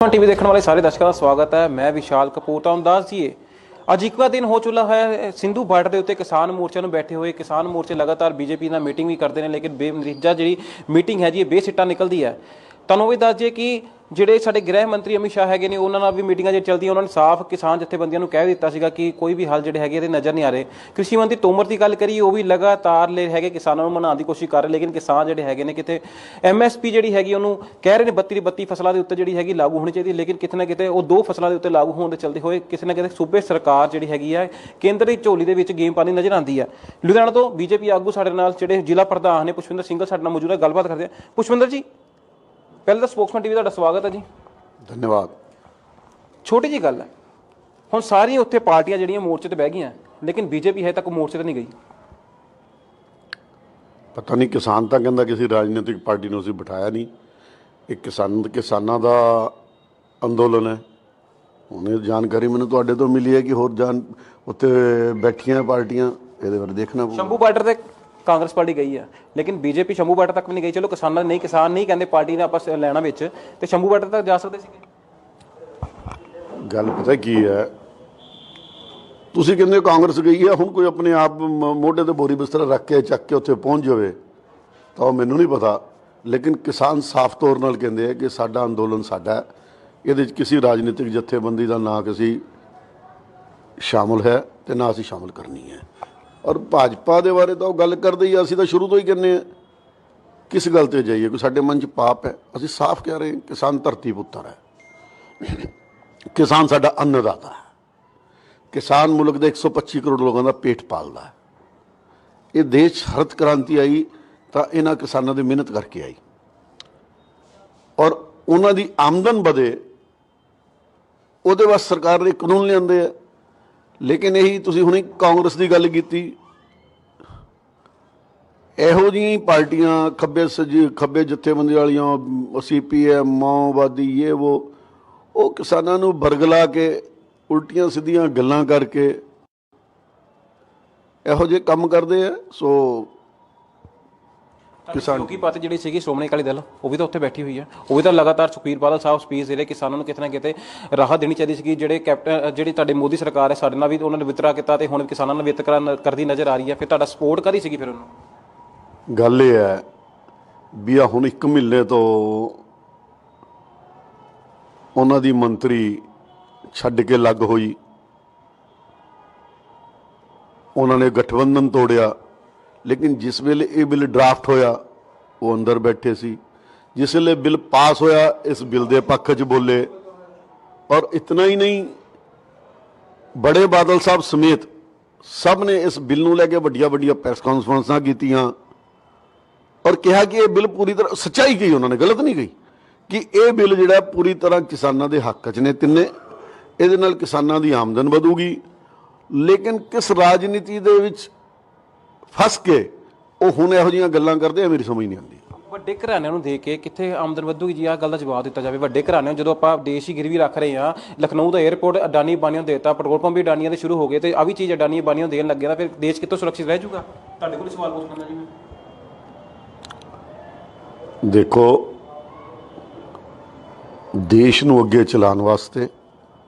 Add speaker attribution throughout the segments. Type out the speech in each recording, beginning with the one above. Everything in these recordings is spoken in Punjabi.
Speaker 1: टीवी देखने वाले सारे दर्शकों का स्वागत है। मैं विशाल कपूर। तो दस दीए ਅੱਜ ਇੱਕ दिन हो चुका है सिंधु ਬਾਰਡਰ ਦੇ ਉੱਤੇ किसान मोर्चे ਨੂੰ बैठे हुए किसान मोर्चे लगातार बीजेपी ਨਾਲ मीटिंग भी करते हैं, लेकिन बेनतीजा जी मीटिंग है जी बेसिੱਟਾ निकलती है। ਤੁਹਾਨੂੰ ਵੀ ਦੱਸ ਦਈਏ ਕਿ ਜਿਹੜੇ ਸਾਡੇ ਗ੍ਰਹਿ ਮੰਤਰੀ ਅਮਿਤ ਸ਼ਾਹ ਹੈਗੇ ਨੇ ਉਹਨਾਂ ਨਾਲ ਵੀ ਮੀਟਿੰਗਾਂ ਜੇ ਚੱਲਦੀਆਂ, ਉਹਨਾਂ ਨੇ ਸਾਫ਼ ਕਿਸਾਨ ਜਥੇਬੰਦੀਆਂ ਨੂੰ ਕਹਿ ਦਿੱਤਾ ਸੀਗਾ ਕਿ ਕੋਈ ਵੀ ਹੱਲ ਜਿਹੜੇ ਹੈਗੇ ਇਹਦੇ ਨਜ਼ਰ ਨਹੀਂ ਆ ਰਹੇ। ਕ੍ਰਿਸ਼ੀ ਮੰਤਰੀ ਤੋਮਰ ਦੀ ਗੱਲ ਕਰੀਏ, ਉਹ ਵੀ ਲਗਾਤਾਰ ਲੈ ਹੈਗੇ ਕਿਸਾਨਾਂ ਨੂੰ ਮਨਾਉਣ ਦੀ ਕੋਸ਼ਿਸ਼ ਕਰ ਰਹੇ, ਲੇਕਿਨ ਕਿਸਾਨ ਜਿਹੜੇ ਹੈਗੇ ਨੇ ਕਿਤੇ MSP ਜਿਹੜੀ ਹੈਗੀ ਉਹਨੂੰ ਕਹਿ ਰਹੇ ਨੇ 32 ਫਸਲਾਂ ਦੇ ਉੱਤੇ ਜਿਹੜੀ ਹੈਗੀ ਲਾਗੂ ਹੋਣੀ ਚਾਹੀਦੀ, ਲੇਕਿਨ ਕਿਤੇ ਨਾ ਕਿਤੇ ਉਹ 2 ਫਸਲਾਂ ਦੇ ਉੱਤੇ ਲਾਗੂ ਹੋਣ ਦੇ ਚਲਦੇ ਹੋਏ ਕਿਸੇ ਨਾ ਕਿਤੇ ਸੂਬੇ ਸਰਕਾਰ ਜਿਹੜੀ ਹੈਗੀ ਹੈ ਕੇਂਦਰ ਦੀ ਝੋਲੀ ਦੇ ਵਿੱਚ ਗੇਮ ਪਾਉਂਦੀ ਨਜ਼ਰ ਆਉਂਦੀ ਹੈ। ਲੁਧਿਆਣਾ ਤੋਂ ਬੀਜੇਪੀ ਆਗੂ ਸਾਡੇ ਨਾਲ ਜਿਹੜੇ ਜ਼ਿਲ੍ਹਾ ਪ੍ਰਧਾਨ ਨੇ ਪੁਸ਼ਪਿੰਦਰ ਸਿੰਘਲ ਸਾਡੇ ਨਾਲ ਮੌਜੂਦ ਹੈ, ਗੱਲਬਾਤ ਕਰਦੇ ਹਾਂ। ਪੁਸ਼ਪਿੰਦਰ ਜੀ, ਪਹਿਲਾਂ ਤਾਂ ਸਪੋਕਸਮੈਨ ਟੀਵੀ ਤੁਹਾਡਾ ਸਵਾਗਤ ਹੈ ਜੀ।
Speaker 2: ਧੰਨਵਾਦ।
Speaker 1: ਛੋਟੀ ਜੀ ਗੱਲ ਹੈ, ਹੁਣ ਸਾਰੀਆਂ ਉੱਥੇ ਪਾਰਟੀਆਂ ਜਿਹੜੀਆਂ ਮੋਰਚੇ ਤੇ ਬਹਿ ਗਈਆਂ, ਲੇਕਿਨ ਬੀਜੇਪੀ ਹਜੇ ਤੱਕ ਮੋਰਚੇ ਤੇ ਨਹੀਂ ਗਈ।
Speaker 2: ਪਤਾ ਨਹੀਂ, ਕਿਸਾਨ ਤਾਂ ਕਹਿੰਦਾ ਕਿਸੇ ਰਾਜਨੀਤਿਕ ਪਾਰਟੀ ਨੂੰ ਅਸੀਂ ਬਿਠਾਇਆ ਨਹੀਂ। ਇਹ ਕਿਸਾਨਾਂ ਦਾ ਅੰਦੋਲਨ ਹੈ। ਹੁਣ ਇਹ ਜਾਣਕਾਰੀ ਮੈਨੂੰ ਤੁਹਾਡੇ ਤੋਂ ਮਿਲੀ ਹੈ ਕਿ ਹੋਰ ਉੱਥੇ ਬੈਠੀਆਂ ਪਾਰਟੀਆਂ, ਇਹਦੇ ਬਾਰੇ ਦੇਖਣਾ ਪਊ।
Speaker 1: ਸ਼ੰਭੂ ਬਾਰਡਰ ਤੇ ਕਾਂਗਰਸ ਪਾਰਟੀ ਗਈ ਹੈ, ਲੇਕਿਨ ਬੀਜੇਪੀ ਸ਼ੰਭੂ ਬਾਰਡਰ ਤੱਕ ਵੀ ਨਹੀਂ ਗਈ। ਚਲੋ ਕਿਸਾਨਾਂ ਨਹੀਂ, ਕਿਸਾਨ ਨਹੀਂ ਕਹਿੰਦੇ ਪਾਰਟੀ ਨੇ ਆਪਸ ਲੈਣਾ ਵਿੱਚ, ਤੇ ਸ਼ੰਭੂ ਬਾਰਡਰ ਤੱਕ ਜਾ ਸਕਦੇ ਸੀਗੇ।
Speaker 2: ਗੱਲ ਪਤਾ ਕੀ ਹੈ, ਤੁਸੀਂ ਕਹਿੰਦੇ ਕਾਂਗਰਸ ਗਈ ਹੈ, ਹੁਣ ਕੋਈ ਆਪਣੇ ਆਪ ਮੋਢੇ ਤੇ ਬੋਰੀ ਬਿਸਤਰਾ ਰੱਖ ਕੇ ਚੱਕ ਕੇ ਉੱਥੇ ਪਹੁੰਚ ਜਾਵੇ ਤਾਂ ਉਹ ਮੈਨੂੰ ਨਹੀਂ ਪਤਾ, ਲੇਕਿਨ ਕਿਸਾਨ ਸਾਫ਼ ਤੌਰ ਨਾਲ ਕਹਿੰਦੇ ਆ ਕਿ ਸਾਡਾ ਅੰਦੋਲਨ ਸਾਡਾ ਹੈ, ਇਹਦੇ 'ਚ ਕਿਸੇ ਰਾਜਨੀਤਿਕ ਜਥੇਬੰਦੀ ਦਾ ਨਾ ਕਿਸੇ ਸ਼ਾਮਲ ਹੈ ਤੇ ਨਾ ਅਸੀਂ ਸ਼ਾਮਲ ਕਰਨੀ ਹੈ। ਔਰ ਭਾਜਪਾ ਦੇ ਬਾਰੇ ਤਾਂ ਉਹ ਗੱਲ ਕਰਦੇ ਹੀ, ਅਸੀਂ ਤਾਂ ਸ਼ੁਰੂ ਤੋਂ ਹੀ ਕਹਿੰਦੇ ਹਾਂ ਕਿਸ ਗੱਲ 'ਤੇ ਜਾਈਏ, ਕੋਈ ਸਾਡੇ ਮਨ 'ਚ ਪਾਪ ਹੈ। ਅਸੀਂ ਸਾਫ਼ ਕਹਿ ਰਹੇ ਹਾਂ, ਕਿਸਾਨ ਧਰਤੀ ਪੁੱਤਰ ਹੈ, ਕਿਸਾਨ ਸਾਡਾ ਅੰਨਦਾਤਾ ਹੈ, ਕਿਸਾਨ ਮੁਲਕ ਦੇ 125 ਕਰੋੜ ਲੋਕਾਂ ਦਾ ਪੇਟ ਪਾਲਦਾ ਹੈ। ਇਹ ਦੇਸ਼ ਹਰਤ ਕ੍ਰਾਂਤੀ ਆਈ ਤਾਂ ਇਹਨਾਂ ਕਿਸਾਨਾਂ ਦੀ ਮਿਹਨਤ ਕਰਕੇ ਆਈ, ਔਰ ਉਹਨਾਂ ਦੀ ਆਮਦਨ ਵਧੇ ਉਹਦੇ ਵਾਸਤੇ ਸਰਕਾਰ ਨੇ ਕਾਨੂੰਨ ਲਿਆਂਦੇ ਆ। ਲੇਕਿਨ ਇਹੀ ਤੁਸੀਂ ਹੁਣੇ ਕਾਂਗਰਸ ਦੀ ਗੱਲ ਕੀਤੀ, ਇਹੋ ਜਿਹੀਆਂ ਪਾਰਟੀਆਂ ਖੱਬੇ ਜਥੇਬੰਦੀ ਵਾਲੀਆਂ, CPM, ਮਾਓਵਾਦੀ, ਉਹ ਕਿਸਾਨਾਂ ਨੂੰ ਬਰਗਲਾ ਕੇ ਉਲਟੀਆਂ ਸਿੱਧੀਆਂ ਗੱਲਾਂ ਕਰਕੇ ਇਹੋ ਜਿਹੇ ਕੰਮ ਕਰਦੇ ਆ। ਸੋ
Speaker 1: ਕਿਸਾਨ ਲੋਕੀ ਪਾਰਟੀ ਜਿਹੜੀ ਸੀਗੀ ਸ਼੍ਰੋਮਣੀ ਅਕਾਲੀ ਦਲ, ਉਹ ਵੀ ਤਾਂ ਉੱਥੇ ਬੈਠੀ ਹੋਈ ਹੈ। ਉਹ ਵੀ ਤਾਂ ਲਗਾਤਾਰ ਸੁਖਬੀਰ ਬਾਦਲ ਸਾਹਿਬ ਸਪੀਚ ਦੇ ਰਹੇ, ਕਿਸਾਨਾਂ ਨੂੰ ਕਿਤੇ ਨਾ ਕਿਤੇ ਰਾਹਤ ਦੇਣੀ ਚਾਹੀਦੀ ਸੀਗੀ। ਜਿਹੜੀ ਤੁਹਾਡੇ ਮੋਦੀ ਸਰਕਾਰ ਹੈ ਸਾਡੇ ਨਾਲ ਵੀ ਉਹਨਾਂ ਨੇ ਵਿਤਕਰਾ ਕੀਤਾ ਤੇ ਹੁਣ ਕਿਸਾਨਾਂ ਨਾਲ ਵਿਤਕਰਾ ਕਰਦੀ ਨਜ਼ਰ ਆ ਰਹੀ ਹੈ, ਫਿਰ ਤੁਹਾਡਾ ਸਪੋਰਟ ਕਰੀ ਸੀਗੀ ਫਿਰ ਉਹਨੂੰ।
Speaker 2: ਗੱਲ ਇਹ ਹੈ ਵੀ ਆ ਹੁਣ 1 ਮਹੀਨੇ ਤੋਂ ਉਹਨਾਂ ਦੀ ਮੰਤਰੀ ਛੱਡ ਕੇ ਲੱਗ ਹੋਈ, ਉਹਨਾਂ ਨੇ ਗਠਬੰਧਨ ਤੋੜਿਆ। ਲੇਕਿਨ ਜਿਸ ਵੇਲੇ ਇਹ ਬਿੱਲ ਡਰਾਫਟ ਹੋਇਆ ਉਹ ਅੰਦਰ ਬੈਠੇ ਸੀ, ਜਿਸ ਵੇਲੇ ਬਿੱਲ ਪਾਸ ਹੋਇਆ ਇਸ ਬਿੱਲ ਦੇ ਪੱਖ 'ਚ ਬੋਲੇ। ਔਰ ਇਤਨਾ ਹੀ ਨਹੀਂ, ਬੜੇ ਬਾਦਲ ਸਾਹਿਬ ਸਮੇਤ ਸਭ ਨੇ ਇਸ ਬਿੱਲ ਨੂੰ ਲੈ ਕੇ ਵੱਡੀਆਂ ਪ੍ਰੈਸ ਕਾਨਫਰੰਸਾਂ ਕੀਤੀਆਂ ਔਰ ਕਿਹਾ ਕਿ ਇਹ ਬਿੱਲ ਪੂਰੀ ਤਰ੍ਹਾਂ ਸੱਚਾਈ ਕਹੀ, ਉਹਨਾਂ ਨੇ ਗਲਤ ਨਹੀਂ ਕਹੀ, ਕਿ ਇਹ ਬਿੱਲ ਜਿਹੜਾ ਪੂਰੀ ਤਰ੍ਹਾਂ ਕਿਸਾਨਾਂ ਦੇ ਹੱਕ 'ਚ ਨੇ ਤਿੰਨੇ। ਇਹਦੇ ਨਾਲ ਕਿਸਾਨਾਂ ਦੀ ਆਮਦਨ ਵਧੂਗੀ, ਲੇਕਿਨ ਕਿਸ ਰਾਜਨੀਤੀ ਦੇ ਵਿੱਚ ਫਸ ਕੇ ਉਹ ਹੁਣ ਇਹੋ ਜਿਹੀਆਂ ਗੱਲਾਂ ਕਰਦੇ ਆ, ਮੇਰੀ ਸਮਝ ਨਹੀਂ ਆਉਂਦੀ।
Speaker 1: ਵੱਡੇ ਘਰਾਣਿਆਂ ਨੂੰ ਦੇ ਕੇ ਕਿੱਥੇ ਆਮਦਨ ਵਧੂਗੀ ਜੀ? ਆਹ ਗੱਲ ਦਾ ਜਵਾਬ ਦਿੱਤਾ ਜਾਵੇ। ਵੱਡੇ ਘਰਾਣਿਆਂ ਜਦੋਂ ਆਪਾਂ ਦੇਸ਼ ਹੀ ਗਿਰਵੀ ਰੱਖ ਰਹੇ ਹਾਂ, ਲਖਨਊ ਦਾ 에ਅਰਪੋਰਟ ਅਡਾਨੀ ਅੰਬਾਨੀ ਨੂੰ ਦੇਤਾ, ਪੈਟਰੋਲ ਪੰਪ ਵੀ ਅਡਾਨੀਆਂ ਦੇ ਸ਼ੁਰੂ ਹੋ ਗਏ, ਤੇ ਆ ਵੀ ਚੀਜ਼ ਅਡਾਨੀ ਅੰਬਾਨੀ ਨੂੰ ਦੇਣ ਲੱਗੇ ਤਾਂ ਫਿਰ ਦੇਸ਼ ਕਿੱਥੋਂ ਸੁਰੱਖਿਅਤ ਰਹਿ ਜਾਊਗਾ? ਤੁਹਾਡੇ ਕੋਲ ਸਵਾਲ ਪੁੱਛਣਾ ਜੀ ਮੈਂ।
Speaker 2: ਦੇਖੋ, ਦੇਸ਼ ਨੂੰ ਅੱਗੇ ਚਲਾਉਣ ਵਾਸਤੇ,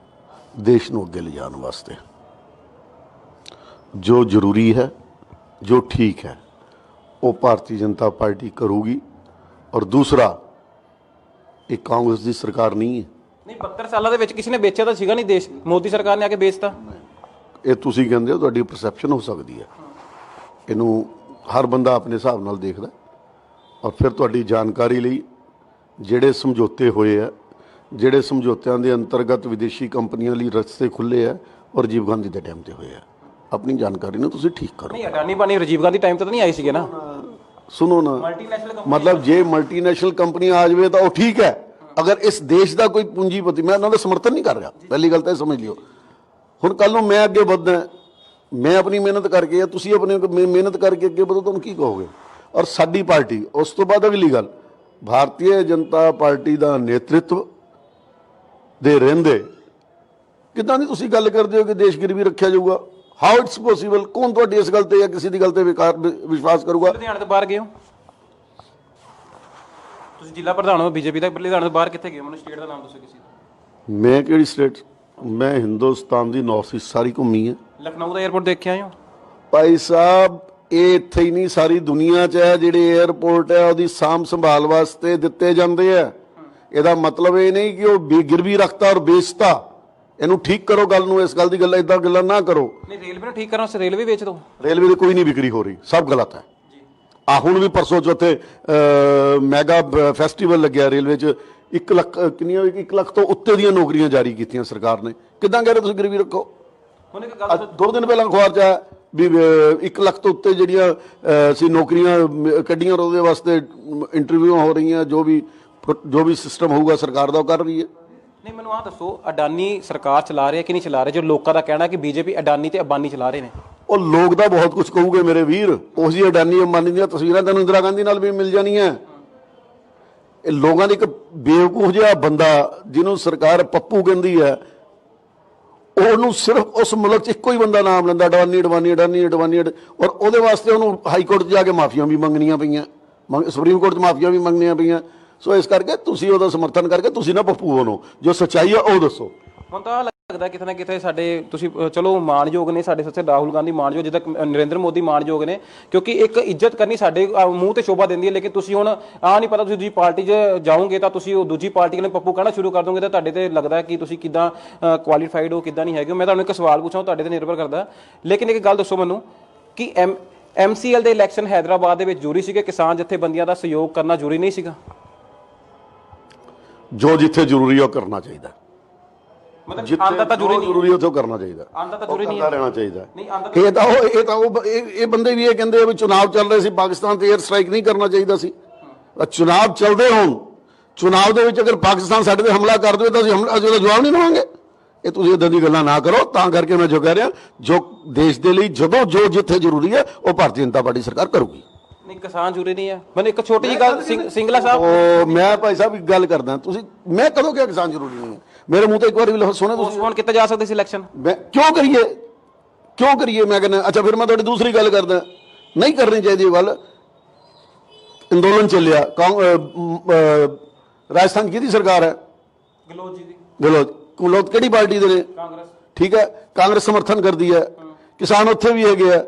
Speaker 2: ਦੇਸ਼ ਨੂੰ ਅੱਗੇ ਲਿਜਾਣ ਵਾਸਤੇ ਜੋ ਜ਼ਰੂਰੀ ਹੈ, ਜੋ ਠੀਕ ਹੈ, ਉਹ ਭਾਰਤੀ ਜਨਤਾ ਪਾਰਟੀ ਕਰੂਗੀ। ਔਰ ਦੂਸਰਾ, ਇਹ ਕਾਂਗਰਸ ਦੀ ਸਰਕਾਰ ਨਹੀਂ ਹੈ।
Speaker 1: ਨਹੀਂ, 72 ਸਾਲਾਂ ਦੇ ਵਿੱਚ ਕਿਸੇ ਨੇ ਵੇਚਿਆ ਤਾਂ ਸੀਗਾ ਨਹੀਂ ਦੇਸ਼, ਮੋਦੀ ਸਰਕਾਰ ਨੇ ਆ ਕੇ ਵੇਚਤਾ।
Speaker 2: ਇਹ ਤੁਸੀਂ ਕਹਿੰਦੇ ਹੋ, ਤੁਹਾਡੀ ਪਰਸੈਪਸ਼ਨ ਹੋ ਸਕਦੀ ਹੈ, ਇਹਨੂੰ ਹਰ ਬੰਦਾ ਆਪਣੇ ਹਿਸਾਬ ਨਾਲ ਦੇਖਦਾ। ਔਰ ਫਿਰ ਤੁਹਾਡੀ ਜਾਣਕਾਰੀ ਲਈ ਜਿਹੜੇ ਸਮਝੌਤੇ ਹੋਏ ਆ, ਜਿਹੜੇ ਸਮਝੌਤਿਆਂ ਦੇ ਅੰਤਰਗਤ ਵਿਦੇਸ਼ੀ ਕੰਪਨੀਆਂ ਲਈ ਰਸਤੇ ਖੁੱਲ੍ਹੇ ਆ ਔਰ ਰਾਜੀਵ ਗਾਂਧੀ ਦੇ ਟਾਈਮ 'ਤੇ ਹੋਏ ਆ, ਆਪਣੀ ਜਾਣਕਾਰੀ ਨੂੰ ਤੁਸੀਂ ਠੀਕ ਕਰੋ।
Speaker 1: ਨਹੀਂ, ਅਡਾਨੀ ਅੰਬਾਨੀ ਰਾਜੀਵ ਗਾਂਧੀ ਟਾਈਮ ਤੇ ਤਾਂ ਨਹੀਂ ਆਏ ਸੀਗੇ ਨਾ।
Speaker 2: ਸੁਣੋ ਨਾ, ਮਤਲਬ ਜੇ ਮਲਟੀਨੈਸ਼ਨਲ ਕੰਪਨੀ ਆ ਜਾਵੇ ਤਾਂ ਉਹ ਠੀਕ ਹੈ। ਅਗਰ ਇਸ ਦੇਸ਼ ਦਾ ਕੋਈ ਪੂੰਜੀਪਤੀ, ਮੈਂ ਉਹਨਾਂ ਦਾ ਸਮਰਥਨ ਨਹੀਂ ਕਰ ਰਿਹਾ, ਪਹਿਲੀ ਗੱਲ ਤਾਂ ਇਹ ਸਮਝ ਲਿਓ। ਹੁਣ ਕੱਲ੍ਹ ਨੂੰ ਮੈਂ ਅੱਗੇ ਵਧਦਾ, ਮੈਂ ਆਪਣੀ ਮਿਹਨਤ ਕਰਕੇ ਜਾਂ ਤੁਸੀਂ ਆਪਣੀ ਮਿਹਨਤ ਕਰਕੇ ਅੱਗੇ ਵਧੋ, ਤੁਹਾਨੂੰ ਕੀ ਕਹੋਗੇ? ਔਰ ਸਾਡੀ ਪਾਰਟੀ, ਉਸ ਤੋਂ ਬਾਅਦ ਅਗਲੀ ਗੱਲ, ਭਾਰਤੀ ਜਨਤਾ ਪਾਰਟੀ ਦਾ ਨੇਤਰਤਵ ਦੇ ਰਹਿੰਦੇ ਕਿੱਦਾਂ ਦੀ ਤੁਸੀਂ ਗੱਲ ਕਰਦੇ ਹੋ ਕਿ ਦੇਸ਼ ਗਿਰਵੀ ਰੱਖਿਆ ਜਾਊਗਾ? How it's possible? ਕੌਣ ਤੁਹਾਡੀ ਇਸ ਗੱਲ 'ਤੇ ਜਾਂ ਕਿਸੇ ਦੀ ਗੱਲ 'ਤੇ ਵਿਸ਼ਵਾਸ ਕਰੂਗਾ?
Speaker 1: ਲੁਧਿਆਣੇ ਤੋਂ ਬਾਹਰ ਗਏ ਹੋ ਤੁਸੀਂ, ਜ਼ਿਲ੍ਹਾ ਪ੍ਰਧਾਨ ਹੋ ਬੀਜੇਪੀ ਦਾ, ਲੁਧਿਆਣੇ ਤੋਂ ਬਾਹਰ ਕਿੱਥੇ ਗਏ? ਮੈਨੂੰ ਸਟੇਟ ਦਾ ਨਾਮ ਦੱਸੋ ਕਿਸੇ ਦਾ।
Speaker 2: ਮੈਂ ਕਿਹੜੀ ਸਟੇਟ? ਮੈਂ ਹਿੰਦੁਸਤਾਨ ਦੀ ਨਾਰਥ ਈਸਟ ਸਾਰੀ ਘੁੰਮੀ ਹੈ।
Speaker 1: ਲਖਨਊ ਦਾ 에ਅਰਪੋਰਟ ਦੇਖਿਆ ਆਏ ਹੋ?
Speaker 2: ਭਾਈ ਸਾਹਿਬ ਇਹ ਇੱਥੇ ਹੀ ਨਹੀਂ, ਸਾਰੀ ਦੁਨੀਆ 'ਚ ਹੈ। ਜਿਹੜੇ 에ਅਰਪੋਰਟ ਹੈ ਉਹਦੀ ਸਾਂਭ ਸੰਭਾਲ ਵਾਸਤੇ ਦਿੱਤੇ ਜਾਂਦੇ ਆ। ਇਹਦਾ ਮਤਲਬ ਇਹ ਨਹੀਂ ਕਿ ਉਹ ਗਿਰਵੀ ਰੱਖਤਾ ਔਰ ਵੇਚਤਾ। ਇਹਨੂੰ ਠੀਕ ਕਰੋ ਗੱਲ ਨੂੰ, ਇਸ ਗੱਲ ਦੀ ਗੱਲ ਇਦਾਂ ਗੱਲਾਂ ਨਾ ਕਰੋ।
Speaker 1: ਨਹੀਂ, ਰੇਲਵੇ ਨੂੰ ਠੀਕ ਕਰਨ ਵਾਸਤੇ ਰੇਲਵੇ ਵੇਚ ਦਿਓ।
Speaker 2: ਰੇਲਵੇ ਦੀ ਕੋਈ ਨਹੀਂ ਵਿਕਰੀ ਹੋ ਰਹੀ, ਸਭ ਗਲਤ ਹੈ। ਆ ਹੁਣ ਵੀ ਪਰਸੋਂ ਚੌਥੇ ਮੈਗਾ ਫੈਸਟੀਵਲ ਲੱਗਿਆ ਰੇਲਵੇ 'ਚ, 1 ਲੱਖ ਕਿੰਨੀਆਂ 1 ਲੱਖ ਤੋਂ ਉੱਤੇ ਦੀਆਂ ਨੌਕਰੀਆਂ ਜਾਰੀ ਕੀਤੀਆਂ ਸਰਕਾਰ ਨੇ। ਕਿੱਦਾਂ ਕਹਿ ਰਹੇ ਤੁਸੀਂ ਗਿਰਵੀ ਰੱਖੋ?
Speaker 1: ਹੁਣ ਇੱਕ ਗੱਲ
Speaker 2: 2 ਦਿਨ ਪਹਿਲਾਂ ਅਖਬਾਰ 'ਚ ਆਇਆ ਵੀ 1 ਲੱਖ ਤੋਂ ਉੱਤੇ ਜਿਹੜੀਆਂ ਸੀ ਨੌਕਰੀਆਂ ਕੱਢੀਆਂ, ਉਹਦੇ ਵਾਸਤੇ ਇੰਟਰਵਿਊ ਹੋ ਰਹੀਆਂ। ਜੋ ਵੀ ਸਿਸਟਮ ਹੋਊਗਾ ਸਰਕਾਰ ਦਾ ਉਹ ਕਰ ਰਹੀ ਹੈ।
Speaker 1: ਨਹੀਂ, ਮੈਨੂੰ ਆਹ ਦੱਸੋ, ਅਡਾਨੀ ਸਰਕਾਰ ਚਲਾ ਰਹੀ ਹੈ ਕਿ ਨਹੀਂ ਚਲਾ ਰਹੀ? ਜੋ ਲੋਕਾਂ ਦਾ ਕਹਿਣਾ ਕਿ ਬੀਜੇਪੀ ਅਡਾਨੀ ਤੇ ਅੰਬਾਨੀ ਚਲਾ ਰਹੇ ਨੇ।
Speaker 2: ਉਹ ਲੋਕ ਦਾ ਬਹੁਤ ਕੁਝ ਕਹੂਗੇ ਮੇਰੇ ਵੀਰ। ਉਸ ਜੀ ਅਡਾਨੀ ਅੰਬਾਨੀ ਦੀਆਂ ਤਸਵੀਰਾਂ ਤੈਨੂੰ ਇੰਦਰਾ ਗਾਂਧੀ ਨਾਲ ਵੀ ਮਿਲ ਜਾਣੀਆਂ। ਇਹ ਲੋਕਾਂ ਦੇ ਇੱਕ ਬੇਵਕੂਫ ਜਿਹਾ ਬੰਦਾ ਜਿਹਨੂੰ ਸਰਕਾਰ ਪੱਪੂ ਕਹਿੰਦੀ ਹੈ, ਉਹਨੂੰ ਸਿਰਫ ਉਸ ਮੁਲਕ 'ਚ ਇੱਕੋ ਹੀ ਬੰਦਾ ਨਾਮ ਲੈਂਦਾ, ਅਡਾਨੀ ਅਡਵਾਨੀ ਅਡਾਨੀ ਅਡਵਾਨੀ। ਔਰ ਉਹਦੇ ਵਾਸਤੇ ਉਹਨੂੰ ਹਾਈ ਕੋਰਟ 'ਚ ਜਾ ਕੇ ਮਾਫੀਆਂ ਵੀ ਮੰਗਣੀਆਂ ਪਈਆਂ, ਸੁਪਰੀਮ ਕੋਰਟ 'ਚ ਮਾਫੀਆਂ ਵੀ ਮੰਗਣੀਆਂ ਪਈਆਂ। ਸੋ ਇਸ ਕਰਕੇ ਤੁਸੀਂ ਉਹਦਾ ਸਮਰਥਨ ਕਰਕੇ ਤੁਸੀਂ ਨਾ ਪੱਪੂ ਬਣੋ, ਜੋ ਸੱਚਾਈ ਆ ਉਹ ਦੱਸੋ।
Speaker 1: ਹੁਣ ਤਾਂ ਲੱਗਦਾ ਕਿਤੇ ਨਾ ਕਿਤੇ ਸਾਡੇ ਤੁਸੀਂ ਚਲੋ ਮਾਣਯੋਗ ਨੇ ਸਾਡੇ ਸੱਚੇ ਰਾਹੁਲ ਗਾਂਧੀ ਮਾਣਯੋਗ, ਜਿੱਦਾਂ ਨਰਿੰਦਰ ਮੋਦੀ ਮਾਣਯੋਗ ਨੇ, ਕਿਉਂਕਿ ਇੱਕ ਇੱਜ਼ਤ ਕਰਨੀ ਸਾਡੇ ਮੂੰਹ ਤੇ ਸ਼ੋਭਾ ਦਿੰਦੀ ਹੈ। ਲੇਕਿਨ ਤੁਸੀਂ ਹੁਣ ਨਹੀਂ ਪਤਾ, ਤੁਸੀਂ ਦੂਜੀ ਪਾਰਟੀ 'ਚ ਜਾਓਗੇ ਤਾਂ ਤੁਸੀਂ ਉਹ ਦੂਜੀ ਪਾਰਟੀ ਨੂੰ ਪੱਪੂ ਕਹਿਣਾ ਸ਼ੁਰੂ ਕਰ ਦੋਗੇ, ਤਾਂ ਤੁਹਾਡੇ ਤੇ ਲੱਗਦਾ ਕਿ ਤੁਸੀਂ ਕਿੱਦਾਂ ਕੁਆਲੀਫਾਈਡ ਹੋ, ਕਿੱਦਾਂ ਨਹੀਂ ਹੈਗੇ। ਮੈਂ ਤੁਹਾਨੂੰ ਇੱਕ ਸਵਾਲ ਪੁੱਛਾਂ, ਤੁਹਾਡੇ ਤੇ ਨਿਰਭਰ ਕਰਦਾ। ਲੇਕਿਨ ਇੱਕ ਗੱਲ ਦੱਸੋ ਮੈਨੂੰ ਕਿ MCL ਦੇ ਇਲੈਕਸ਼ਨ ਹੈਦਰਾਬਾਦ ਦੇ ਵਿੱਚ ਜ਼ਰੂਰੀ ਸੀਗੇ? ਕਿਸਾਨ ਜਥੇਬੰਦੀਆਂ ਦਾ ਸਹਿਯੋਗ ਕਰਨਾ ਜ਼ਰੂਰੀ ਨਹੀਂ ਸੀਗਾ?
Speaker 2: ਜੋ ਜਿੱਥੇ ਜ਼ਰੂਰੀ ਹੈ ਉਹ ਕਰਨਾ ਚਾਹੀਦਾ।
Speaker 1: ਮਤਲਬ ਆਂਦਾ ਤਾਂ
Speaker 2: ਜ਼ਰੂਰੀ ਉੱਥੇ ਕਰਨਾ ਚਾਹੀਦਾ,
Speaker 1: ਆਂਦਾ ਤਾਂ ਜ਼ਰੂਰੀ ਨਹੀਂ
Speaker 2: ਰਹਿਣਾ ਚਾਹੀਦਾ।
Speaker 1: ਨਹੀਂ ਆਂਦਾ
Speaker 2: ਇਹ ਬੰਦੇ ਵੀ ਇਹ ਕਹਿੰਦੇ ਆ ਵੀ ਚੁਣਾਵ ਚੱਲ ਰਹੇ ਸੀ, ਪਾਕਿਸਤਾਨ ਤੇ 에ਅਰ ਸਟ੍ਰਾਈਕ ਨਹੀਂ ਕਰਨਾ ਚਾਹੀਦਾ ਸੀ। ਚੁਣਾਵ ਚੱਲਦੇ ਹੋਣ, ਚੁਣਾਵ ਦੇ ਵਿੱਚ ਅਗਰ ਪਾਕਿਸਤਾਨ ਸਾਡੇ ਤੇ ਹਮਲਾ ਕਰ ਦੇਵੇ ਤਾਂ ਅਸੀਂ ਉਹਦਾ ਜਵਾਬ ਨਹੀਂ ਦੇਵਾਂਗੇ। ਇਹ ਤੁਸੀਂ ਇਦਾਂ ਦੀ ਗੱਲਾਂ ਨਾ ਕਰੋ। ਤਾਂ ਕਰਕੇ ਮੈਂ ਜੋ ਕਹਿ ਰਿਹਾ, ਜੋ ਦੇਸ਼ ਦੇ ਲਈ ਜਦੋਂ ਜੋ ਜਿੱਥੇ ਜ਼ਰੂਰੀ ਹੈ ਉਹ ਭਾਰਤੀ ਜਨਤਾ ਪਾਰਟੀ ਸਰਕਾਰ ਕਰੂਗੀ।
Speaker 1: ਨਹੀਂ, ਕਿਸਾਨ ਜ਼ਰੂਰੀ ਨਹੀਂ ਹੈ। ਮੈਨੂੰ ਇੱਕ ਛੋਟੀ ਜਿਹੀ ਗੱਲ, ਸਿੰਗਲਾ ਸਾਹਿਬ,
Speaker 2: ਉਹ ਮੈਂ ਭਾਈ ਸਾਹਿਬ ਇੱਕ ਗੱਲ ਕਰਦਾ, ਤੁਸੀਂ ਮੈਂ ਕਦੋਂ ਕਿਹਾ ਕਿਸਾਨ ਜ਼ਰੂਰੀ ਨਹੀਂ ਹੈ? ਮੇਰੇ ਮੂੰਹ ਤੇ ਇੱਕ ਵਾਰੀ ਵੀ ਸੁਣਿਆ ਤੁਸੀਂ?
Speaker 1: ਪੋਸਟਪੋਨ ਕੀਤਾ ਜਾ ਸਕਦਾ ਸੀ ਇਲੈਕਸ਼ਨ।
Speaker 2: ਮੈਂ ਕਿਉਂ ਕਰੀਏ ਮੈਂ ਕਹਿੰਦਾ। ਅੱਛਾ, ਫਿਰ ਮੈਂ ਤੁਹਾਡੀ ਦੂਸਰੀ ਗੱਲ ਕਰਦਾ, ਨਹੀਂ ਕਰਨੀ ਚਾਹੀਦੀ ਇਹ ਗੱਲ। ਅੰਦੋਲਨ ਚੱਲਿਆ, ਰਾਜਸਥਾਨ ਕਿਹਦੀ ਸਰਕਾਰ ਹੈ?
Speaker 1: ਗਲੋਤ ਜੀ ਦੀ।
Speaker 2: ਗਲੋਤ ਕਿਹੜੀ ਪਾਰਟੀ ਦੇ ਨੇ?
Speaker 1: ਕਾਂਗਰਸ।
Speaker 2: ਠੀਕ ਹੈ, ਕਾਂਗਰਸ ਸਮਰਥਨ ਕਰਦੀ ਹੈ, ਕਿਸਾਨ ਉੱਥੇ ਵੀ ਹੈਗੇ ਆ।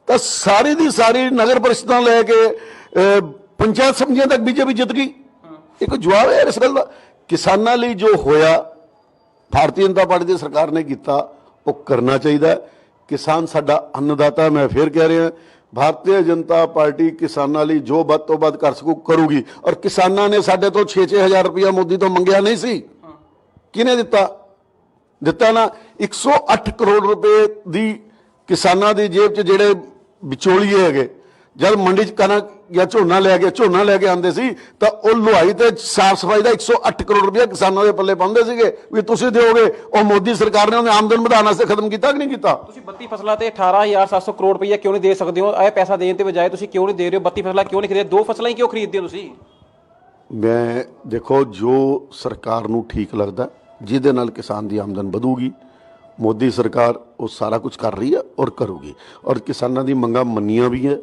Speaker 2: ਤਾਂ ਸਾਰੀ ਦੀ ਸਾਰੀ ਨਗਰ ਪਰਿਸ਼ਦਾਂ ਲੈ ਕੇ ਪੰਚਾਇਤ ਸਮਝੀਆਂ ਤੱਕ ਬੀਜੇਪੀ ਜਿੱਤ ਗਈ। ਇੱਕ ਜਵਾਬ ਹੈ ਇਸ ਗੱਲ ਦਾ। ਕਿਸਾਨਾਂ ਲਈ ਜੋ ਹੋਇਆ ਭਾਰਤੀ ਜਨਤਾ ਪਾਰਟੀ ਦੀ ਸਰਕਾਰ ਨੇ ਕੀਤਾ, ਉਹ ਕਰਨਾ ਚਾਹੀਦਾ। ਕਿਸਾਨ ਸਾਡਾ ਅੰਨਦਾਤਾ। ਮੈਂ ਫਿਰ ਕਹਿ ਰਿਹਾ, ਭਾਰਤੀ ਜਨਤਾ ਪਾਰਟੀ ਕਿਸਾਨਾਂ ਲਈ ਜੋ ਵੱਧ ਤੋਂ ਵੱਧ ਕਰ ਸਕੂ ਕਰੂਗੀ। ਔਰ ਕਿਸਾਨਾਂ ਨੇ ਸਾਡੇ ਤੋਂ 6-6 ਹਜ਼ਾਰ ਰੁਪਇਆ ਮੋਦੀ ਤੋਂ ਮੰਗਿਆ ਨਹੀਂ ਸੀ। ਕਿਹਨੇ ਦਿੱਤਾ ਨਾ 108 ਕਰੋੜ ਰੁਪਏ ਦੀ ਕਿਸਾਨਾਂ ਦੀ ਜੇਬ 'ਚ ਜਿਹੜੇ ਵਿਚੋਲੀਏ ਹੈਗੇ, ਜਦ ਮੰਡੀ 'ਚ ਕਣਕ ਜਾਂ ਝੋਨਾ ਲੈ ਕੇ ਆਉਂਦੇ ਸੀ ਤਾਂ ਉਹ ਲੁਹਾਈ ਤੇ ਸਾਫ ਸਫਾਈ ਦਾ 108 ਕਰੋੜ ਰੁਪਇਆ ਕਿਸਾਨਾਂ ਦੇ ਪੱਲੇ ਪਾਉਂਦੇ ਸੀਗੇ ਵੀ ਤੁਸੀਂ ਦਿਓਗੇ। ਉਹ ਮੋਦੀ ਸਰਕਾਰ ਨੇ ਉਹਨੇ ਆਮਦਨ ਵਧਾਉਣ ਵਾਸਤੇ ਖਤਮ ਕੀਤਾ ਕਿ ਨਹੀਂ ਕੀਤਾ?
Speaker 1: ਤੁਸੀਂ 32 ਫਸਲਾਂ ਤੇ 18,700 ਕਰੋੜ ਰੁਪਈਆ ਕਿਉਂ ਨਹੀਂ ਦੇ ਸਕਦੇ ਹੋ? ਇਹ ਪੈਸਾ ਦੇਣ ਤੇ ਬਜਾਏ ਤੁਸੀਂ ਕਿਉਂ ਨਹੀਂ ਦੇ ਰਹੇ ਹੋ? 32 ਫਸਲਾਂ ਕਿਉਂ ਨਹੀਂ ਖਰੀਦਦੇ? 2 ਫਸਲਾਂ ਹੀ ਕਿਉਂ ਖਰੀਦਦੇ ਹੋ ਤੁਸੀਂ?
Speaker 2: ਮੈਂ ਦੇਖੋ, ਜੋ ਸਰਕਾਰ ਨੂੰ ਠੀਕ ਲੱਗਦਾ, ਜਿਹਦੇ ਨਾਲ ਕਿਸਾਨ ਦੀ ਆਮਦਨ ਵਧੂਗੀ, ਮੋਦੀ ਸਰਕਾਰ ਉਹ ਸਾਰਾ ਕੁਝ ਕਰ ਰਹੀ ਹੈ ਔਰ ਕਰੂਗੀ। ਔਰ ਕਿਸਾਨਾਂ ਦੀ ਮੰਗਾਂ ਮੰਨੀਆਂ ਵੀ ਹੈ।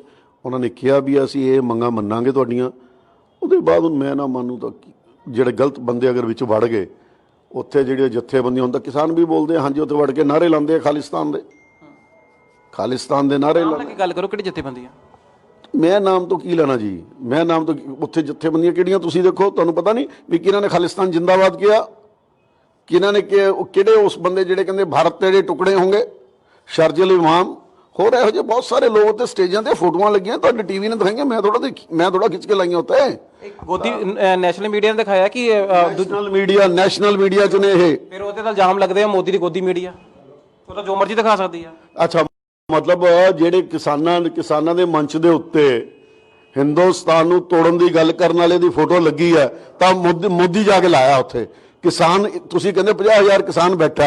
Speaker 2: ਉਹਨਾਂ ਨੇ ਕਿਹਾ ਵੀ ਅਸੀਂ ਇਹ ਮੰਗਾਂ ਮੰਨਾਂਗੇ ਤੁਹਾਡੀਆਂ। ਉਹਦੇ ਬਾਅਦ ਹੁਣ ਮੈਂ ਨਾ ਮੰਨੂ ਤਾਂ ਜਿਹੜੇ ਗਲਤ ਬੰਦੇ ਅਗਰ ਵਿੱਚ ਵੜ ਗਏ, ਉੱਥੇ ਜਿਹੜੇ ਜਥੇਬੰਦੀਆਂ ਹੁਣ ਤਾਂ ਕਿਸਾਨ ਵੀ ਬੋਲਦੇ ਹਾਂਜੀ, ਉੱਥੇ ਵੜ ਕੇ ਨਾਅਰੇ ਲਾਉਂਦੇ ਆ ਖਾਲਿਸਤਾਨ ਦੇ ਨਾਅਰੇ ਲਾਉਂਦੇ।
Speaker 1: ਗੱਲ ਕਰੋ, ਕਿਹੜੀ ਜਥੇਬੰਦੀਆਂ?
Speaker 2: ਮੈਂ ਨਾਮ ਤੋਂ ਕੀ ਲੈਣਾ ਜੀ? ਮੈਂ ਨਾਮ ਤੋਂ ਉੱਥੇ ਜਥੇਬੰਦੀਆਂ ਕਿਹੜੀਆਂ ਤੁਸੀਂ ਦੇਖੋ, ਤੁਹਾਨੂੰ ਪਤਾ ਨਹੀਂ ਵੀ ਕਿਹਨਾਂ ਨੇ ਖਾਲਿਸਤਾਨ ਜਿੰਦਾਬਾਦ ਕਿਹਾ, ਕਿਹਨਾਂ ਨੇ ਕਿਹੜੇ ਉਸ ਬੰਦੇ ਜਿਹੜੇ ਕਹਿੰਦੇ ਭਾਰਤ ਦੇ ਜਿਹੜੇ ਟੁਕੜੇ ਹੋਣਗੇ, ਸ਼ਰਜੀਲ ਇਮਾਮ, ਹੋਰ ਇਹੋ ਜਿਹੇ ਬਹੁਤ ਸਾਰੇ ਲੋਕ ਉੱਤੇ ਸਟੇਜਾਂ ਤੇ ਫੋਟੋਆਂ ਲੱਗੀਆਂ, ਤੁਹਾਡੇ ਟੀਵੀ ਨੇ ਦਿਖਾਈਆਂ। ਮੈਂ ਥੋੜਾ ਖਿੱਚ ਕੇ ਲਾਈਆਂ ਉੱਤੇ।
Speaker 1: ਗੋਦੀ ਨੈਸ਼ਨਲ ਮੀਡੀਆ ਨੇ ਦਿਖਾਇਆ ਕਿ
Speaker 2: ਨੈਸ਼ਨਲ ਮੀਡੀਆ ਚ ਨੇ ਇਹ।
Speaker 1: ਫਿਰ ਉਹਦੇ ਨਾਲ ਇਲਜ਼ਾਮ ਲੱਗਦੇ ਆ ਮੋਦੀ ਦੀ ਗੋਦੀ ਮੀਡੀਆ, ਉਹ ਤਾਂ ਜੋ ਮਰਜ਼ੀ ਦਿਖਾ ਸਕਦੀ ਆ।
Speaker 2: ਅੱਛਾ, ਮਤਲਬ ਜਿਹੜੇ ਕਿਸਾਨਾਂ ਦੇ ਮੰਚ ਦੇ ਉੱਤੇ ਹਿੰਦੁਸਤਾਨ ਨੂੰ ਤੋੜਨ ਦੀ ਗੱਲ ਕਰਨ ਵਾਲੇ ਦੀ ਫੋਟੋ ਲੱਗੀ ਹੈ ਤਾਂ ਮੋਦੀ ਜਾ ਕੇ ਲਾਇਆ ਉੱਥੇ। ਕਿਸਾਨ, ਤੁਸੀਂ ਕਹਿੰਦੇ 50,000 ਕਿਸਾਨ ਬੈਠਾ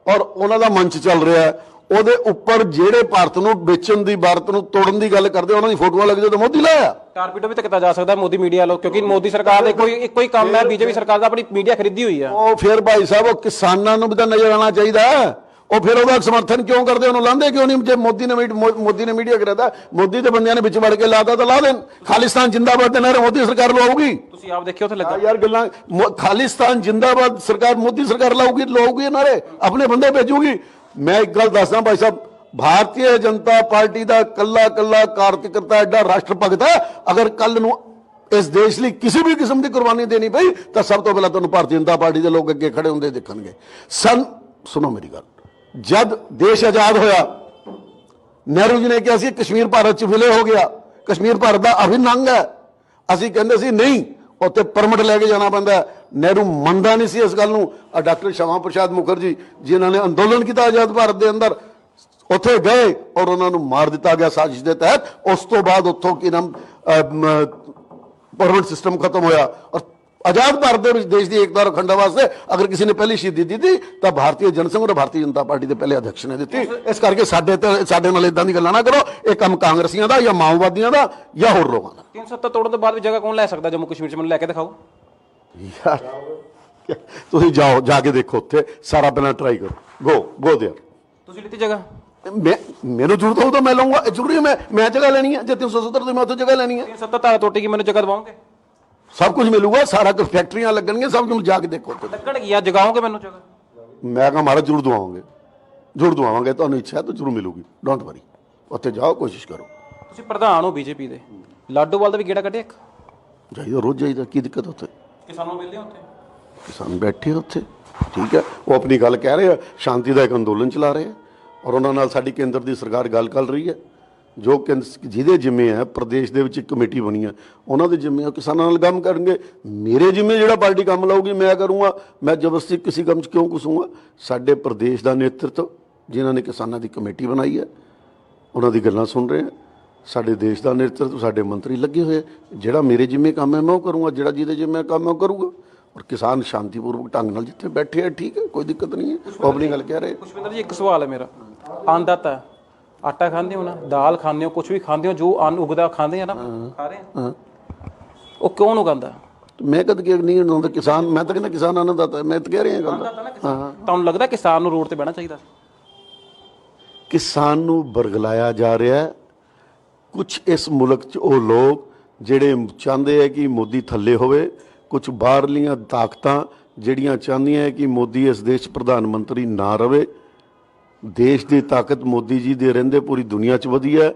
Speaker 2: ਔਰ ਉਹਨਾਂ ਦਾ ਮੰਚ ਚੱਲ ਰਿਹਾ, ਉਹਦੇ ਉੱਪਰ ਜਿਹੜੇ ਭਾਰਤ ਨੂੰ ਵੇਚਣ ਦੀ, ਭਾਰਤ ਨੂੰ ਤੋੜਨ ਦੀ ਗੱਲ ਕਰਦੇ ਉਹਨਾਂ ਦੀ ਫੋਟੋਆਂ ਲੱਗਦੀ ਤਾਂ ਮੋਦੀ ਲਾਇਆ।
Speaker 1: ਟਾਰਪੀਡੋ ਵੀ ਤਾਂ ਕੀਤਾ ਜਾ ਸਕਦਾ ਮੋਦੀ ਮੀਡੀਆ ਵੱਲੋਂ, ਕਿਉਂਕਿ ਮੋਦੀ ਸਰਕਾਰ ਦਾ ਇੱਕੋ ਹੀ ਕੰਮ ਹੈ, ਬੀਜੇਪੀ ਸਰਕਾਰ ਦਾ ਆਪਣੀ ਮੀਡੀਆ ਖਰੀਦੀ ਹੋਈ ਆ।
Speaker 2: ਉਹ ਫਿਰ ਭਾਈ ਸਾਹਿਬ, ਉਹ ਕਿਸਾਨਾਂ ਨੂੰ ਵੀ ਤਾਂ ਨਜ਼ਰ ਆਉਣਾ ਚਾਹੀਦਾ। ਉਹ ਫਿਰ ਉਹਦਾ ਸਮਰਥਨ ਕਿਉਂ ਕਰਦੇ, ਉਹਨੂੰ ਲਾਉਂਦੇ ਕਿਉਂ ਨਹੀਂ? ਜੇ ਮੋਦੀ ਨੇ ਮੀਡੀਆ ਕਰਾਦਾ, ਮੋਦੀ ਦੇ ਬੰਦਿਆਂ ਨੇ ਵਿੱਚ ਵੜ ਕੇ ਲਾਤਾ ਤਾਂ ਲਾ ਦੇਣ। ਖਾਲਿਸਤਾਨ ਜਿੰਦਾਬਾਦ ਦੇ ਨਾਰੇ ਮੋਦੀ ਸਰਕਾਰ ਲਾਊਗੀ।
Speaker 1: ਤੁਸੀਂ ਆਪ ਦੇਖਿਓ ਉੱਥੇ ਲੱਗਾ
Speaker 2: ਯਾਰ ਗੱਲਾਂ, ਖਾਲਿਸਤਾਨ ਜਿੰਦਾਬਾਦ ਸਰਕਾਰ ਮੋਦੀ ਸਰਕਾਰ ਲਾਊਗੀ ਨਾਰੇ, ਆਪਣੇ ਬੰਦੇ ਭੇਜੂਗੀ। ਮੈਂ ਇੱਕ ਗੱਲ ਦੱਸਦਾ ਭਾਈ ਸਾਹਿਬ, ਭਾਰਤੀ ਜਨਤਾ ਪਾਰਟੀ ਦਾ ਕੱਲਾ ਕਾਰਜਕਰਤਾ ਐਡਾ ਰਾਸ਼ਟਰ ਭਗਤ ਹੈ। ਅਗਰ ਕੱਲ ਨੂੰ ਇਸ ਦੇਸ਼ ਲਈ ਕਿਸੇ ਵੀ ਕਿਸਮ ਦੀ ਕੁਰਬਾਨੀ ਦੇਣੀ ਪਈ ਤਾਂ ਸਭ ਤੋਂ ਪਹਿਲਾਂ ਤੁਹਾਨੂੰ ਭਾਰਤੀ ਜਨਤਾ ਪਾਰਟੀ ਦੇ ਲੋਕ ਅੱਗੇ ਖੜੇ ਹੁੰਦੇ ਦੇਖਣਗੇ। ਸੁਣੋ ਮੇਰੀ ਗੱਲ, ਜਦ ਦੇਸ਼ ਆਜ਼ਾਦ ਹੋਇਆ, ਨਹਿਰੂ ਜੀ ਨੇ ਕਿਹਾ ਸੀ ਕਸ਼ਮੀਰ ਭਾਰਤ ਚ ਵਿਲੇ ਹੋ ਗਿਆ, ਕਸ਼ਮੀਰ ਭਾਰਤ ਦਾ ਅਭਿੰਨ ਅੰਗ ਹੈ। ਅਸੀਂ ਕਹਿੰਦੇ ਸੀ ਨਹੀਂ, ਉੱਥੇ ਪਰਮਿਟ ਲੈ ਕੇ ਜਾਣਾ ਪੈਂਦਾ। ਨਹਿਰੂ ਮੰਨਦਾ ਨਹੀਂ ਸੀ ਇਸ ਗੱਲ ਨੂੰ। ਡਾਕਟਰ ਸ਼ਿਆਮਾ ਪ੍ਰਸਾਦ ਮੁਖਰਜੀ ਜਿਨ੍ਹਾਂ ਨੇ ਅੰਦੋਲਨ ਕੀਤਾ ਆਜ਼ਾਦ ਭਾਰਤ ਦੇ ਅੰਦਰ, ਉੱਥੇ ਗਏ ਔਰ ਉਹਨਾਂ ਨੂੰ ਮਾਰ ਦਿੱਤਾ ਗਿਆ ਸਾਜ਼ਿਸ਼ ਦੇ ਤਹਿਤ। ਉਸ ਤੋਂ ਬਾਅਦ ਉੱਥੋਂ ਕੀ ਨਾਮ ਪਰਮਿਟ ਸਿਸਟਮ ਖਤਮ ਹੋਇਆ ਔਰ ਆਜ਼ਾਦ ਭਾਰਤ ਦੇ ਵਿੱਚ ਦੇਸ਼ ਦੀ ਏਕਤਾ ਔਰ ਅਖੰਡਤਾ ਵਾਸਤੇ ਅਗਰ ਕਿਸੇ ਨੇ ਪਹਿਲੀ ਸ਼ਹੀਦੀ ਦਿੱਤੀ ਤਾਂ ਭਾਰਤੀ ਜਨਸੰਘ ਔਰ ਭਾਰਤੀ ਜਨਤਾ ਪਾਰਟੀ ਦੇ ਪਹਿਲੇ ਅਧਿਕਸ਼ ਨੇ ਦਿੱਤੀ। ਇਸ ਕਰਕੇ ਸਾਡੇ ਨਾਲ ਇਦਾਂ ਦੀ ਗੱਲਾਂ ਨਾ ਕਰੋ। ਇਹ ਕੰਮ ਕਾਂਗਰਸੀਆਂ ਦਾ ਜਾਂ ਮਾਓਵਾਦੀਆਂ ਦਾ ਜਾਂ ਹੋਰ ਲੋਕਾਂ ਦਾ।
Speaker 1: 370 ਤੋੜਨ ਤੋਂ ਬਾਅਦ ਵੀ ਜਗ੍ਹਾ ਕੌਣ ਲੈ ਸਕਦਾ ਜੰਮੂ ਕਸ਼ਮੀਰ 'ਚ? ਮੈਨੂੰ ਲੈ ਕੇ ਦਿਖਾਓ
Speaker 2: ਯਾਰ, ਤੁਸੀਂ ਜਾਓ, ਜਾ ਕੇ ਦੇਖੋ, ਉੱਥੇ ਸਾਰਾ ਪਹਿਲਾਂ ਟਰਾਈ ਕਰੋ। ਗੋ ਦੇਅਰ।
Speaker 1: ਤੁਸੀਂ ਲਿੱਤੀ ਜਗ੍ਹਾ?
Speaker 2: ਮੈਨੂੰ ਜ਼ਰੂਰਤ ਹੋਊ ਤਾਂ ਮੈਂ ਲਊਂਗਾ। ਜ਼ਰੂਰੀ ਮੈਂ ਜਗ੍ਹਾ ਲੈਣੀ ਹੈ। ਜੇ 370 ਦੀ ਮੈਂ ਉੱਥੇ ਜਗ੍ਹਾ ਲੈਣੀ ਹੈ।
Speaker 1: 370 ਤਾਰਾ ਟੁੱਟੇਗੀ, ਮੈਨੂੰ ਜਗ੍ਹਾ ਦਵਾਓਗੇ?
Speaker 2: ਸਭ ਕੁਝ ਮਿਲੂਗਾ, ਸਾਰਾ ਕੁਝ, ਫੈਕਟਰੀਆਂ ਲੱਗਣਗੀਆਂ, ਸਭ ਕੁਝ ਜਾ ਕੇ ਦੇਖੋ।
Speaker 1: ਲੱਗਣਗੀਆਂ, ਜਗਾਓਗੇ ਮੈਨੂੰ ਜਗ੍ਹਾ?
Speaker 2: ਮੈਂ ਕਹਾਂ ਮਹਾਰਾਜ ਜ਼ਰੂਰ ਦਵਾਵਾਂਗੇ, ਤੁਹਾਨੂੰ ਇੱਛਾ ਹੈ ਤਾਂ ਜ਼ਰੂਰ ਮਿਲੂਗੀ। ਡੋਂਟ ਵਰੀ, ਉੱਥੇ ਜਾਓ, ਕੋਸ਼ਿਸ਼ ਕਰੋ।
Speaker 1: ਤੁਸੀਂ ਪ੍ਰਧਾਨ ਹੋ ਬੀਜੇਪੀ ਦੇ, ਲਾਡੋਵਾਲ ਦਾ ਵੀ ਗੇੜਾ ਕੱਢਿਆ ਇੱਕ?
Speaker 2: ਜਾਈਦਾ, ਰੋਜ਼ ਜਾਈਦਾ, ਕੀ ਦਿੱਕਤ ਉੱਥੇ?
Speaker 1: ਕਿਸਾਨਾਂ ਮਿਲਦੇ ਉੱਥੇ?
Speaker 2: ਕਿਸਾਨ ਬੈਠੇ ਉੱਥੇ, ਠੀਕ ਹੈ, ਉਹ ਆਪਣੀ ਗੱਲ ਕਹਿ ਰਹੇ ਆ, ਸ਼ਾਂਤੀ ਦਾ ਇੱਕ ਅੰਦੋਲਨ ਚਲਾ ਰਹੇ ਆ ਔਰ ਉਹਨਾਂ ਨਾਲ ਸਾਡੀ ਕੇਂਦਰ ਦੀ ਸਰਕਾਰ ਗੱਲ ਕਰ ਰਹੀ ਹੈ। ਜੋ ਜਿਹਦੇ ਜਿੰਮੇ ਹੈ, ਪ੍ਰਦੇਸ਼ ਦੇ ਵਿੱਚ ਇੱਕ ਕਮੇਟੀ ਬਣੀ ਹੈ, ਉਹਨਾਂ ਦੇ ਜਿੰਮੇ ਕਿਸਾਨਾਂ ਨਾਲ ਕੰਮ ਕਰਨਗੇ। ਮੇਰੇ ਜਿੰਮੇ ਜਿਹੜਾ ਪਾਰਟੀ ਕੰਮ ਲਾਊਗੀ ਮੈਂ ਕਰੂੰਗਾ। ਮੈਂ ਜ਼ਬਰਦਸਤੀ ਕਿਸੇ ਕੰਮ 'ਚ ਕਿਉਂ ਘੁਸੂੰਗਾ? ਸਾਡੇ ਪ੍ਰਦੇਸ਼ ਦਾ ਨੇਤਰਤਵ, ਜਿਨ੍ਹਾਂ ਨੇ ਕਿਸਾਨਾਂ ਦੀ ਕਮੇਟੀ ਬਣਾਈ ਹੈ, ਉਹਨਾਂ ਦੀ ਗੱਲਾਂ ਸੁਣ ਰਹੇ ਆ। ਸਾਡੇ ਦੇਸ਼ ਦਾ ਨੇਤਰਤਵ, ਸਾਡੇ ਮੰਤਰੀ ਲੱਗੇ ਹੋਏ। ਜਿਹੜਾ ਮੇਰੇ ਜਿੰਮੇ ਕੰਮ ਹੈ ਮੈਂ ਉਹ ਕਰੂੰਗਾ, ਜਿਹੜਾ ਜਿਹਦੇ ਜਿੰਮੇ ਕੰਮ ਹੈ ਉਹ ਕਰੂਗਾ। ਔਰ ਕਿਸਾਨ ਸ਼ਾਂਤੀਪੂਰਵਕ ਢੰਗ ਨਾਲ ਜਿੱਥੇ ਬੈਠੇ ਆ, ਠੀਕ ਹੈ, ਕੋਈ ਦਿੱਕਤ ਨਹੀਂ ਹੈ। ਉਹ ਆਪਣੀ ਗੱਲ ਕਹਿ ਰਹੇ।
Speaker 1: ਪੁਸ਼ਪਿੰਦਰ ਜੀ, ਇੱਕ ਸਵਾਲ ਹੈ ਮੇਰਾ। ਅੰਨਦਾਤਾ, ਆਟਾ ਖਾਂਦੇ ਹੋ ਨਾ, ਦਾਲ ਖਾਂਦੇ ਹੋ, ਕੁਝ ਵੀ ਖਾਂਦੇ ਹੋ, ਜੋ ਅੰਨ ਉਗਦਾ ਖਾਂਦੇ ਆ ਨਾ, ਖਾ ਰਹੇ ਆ, ਉਹ ਕਿਉਂ ਉਗਾਉਂਦਾ?
Speaker 2: ਮੈਂ ਕਦ ਕਿ ਨਹੀਂ ਹੁੰਦਾ ਕਿਸਾਨ, ਮੈਂ ਤਾਂ ਕਹਿੰਦਾ ਕਿਸਾਨ ਅੰਨਦਾਤਾ, ਮੈਂ ਤਾਂ ਕਹਿ ਰਿਹਾ ਗੱਲ।
Speaker 1: ਤੁਹਾਨੂੰ ਲੱਗਦਾ ਕਿਸਾਨ ਨੂੰ ਰੋਡ ਤੇ ਬਹਿਣਾ ਚਾਹੀਦਾ?
Speaker 2: ਕਿਸਾਨ ਨੂੰ ਬਰਗਲਾਇਆ ਜਾ ਰਿਹਾ ਹੈ। ਕੁਝ ਇਸ ਮੁਲਕ 'ਚ ਉਹ ਲੋਕ ਜਿਹੜੇ ਚਾਹੁੰਦੇ ਹੈ ਕਿ ਮੋਦੀ ਥੱਲੇ ਹੋਵੇ, ਕੁਝ ਬਾਹਰਲੀਆਂ ਤਾਕਤਾਂ ਜਿਹੜੀਆਂ ਚਾਹੁੰਦੀਆਂ ਕਿ ਮੋਦੀ ਇਸ ਦੇਸ਼ 'ਚ ਪ੍ਰਧਾਨ ਮੰਤਰੀ ਨਾ ਰਵੇ। ਦੇਸ਼ ਦੀ ਤਾਕਤ ਮੋਦੀ ਜੀ ਦੇ ਰਹਿੰਦੇ ਪੂਰੀ ਦੁਨੀਆ 'ਚ ਵਧੀ ਹੈ।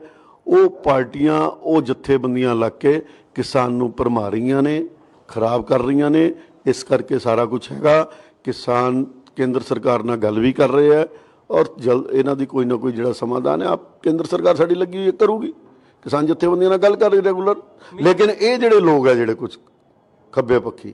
Speaker 2: ਉਹ ਪਾਰਟੀਆਂ, ਉਹ ਜਥੇਬੰਦੀਆਂ ਲੱਗ ਕੇ ਕਿਸਾਨ ਨੂੰ ਭਰਮਾ ਰਹੀਆਂ ਨੇ, ਖਰਾਬ ਕਰ ਰਹੀਆਂ ਨੇ। ਇਸ ਕਰਕੇ ਸਾਰਾ ਕੁਝ ਹੈਗਾ। ਕਿਸਾਨ ਕੇਂਦਰ ਸਰਕਾਰ ਨਾਲ ਗੱਲ ਵੀ ਕਰ ਰਹੇ ਹੈ ਔਰ ਜਲਦ ਇਹਨਾਂ ਦੀ ਕੋਈ ਨਾ ਕੋਈ ਜਿਹੜਾ ਸਮਾਧਾਨ ਹੈ ਆਪ ਕੇਂਦਰ ਸਰਕਾਰ ਸਾਡੀ ਲੱਗੀ ਹੋਈ ਕਰੂਗੀ। ਕਿਸਾਨ ਜਥੇਬੰਦੀਆਂ ਨਾਲ ਗੱਲ ਕਰ ਰਹੀ ਰੈਗੂਲਰ। ਲੇਕਿਨ ਇਹ ਜਿਹੜੇ ਲੋਕ ਹੈ, ਜਿਹੜੇ ਕੁਝ ਖੱਬੇ ਪੱਖੀ,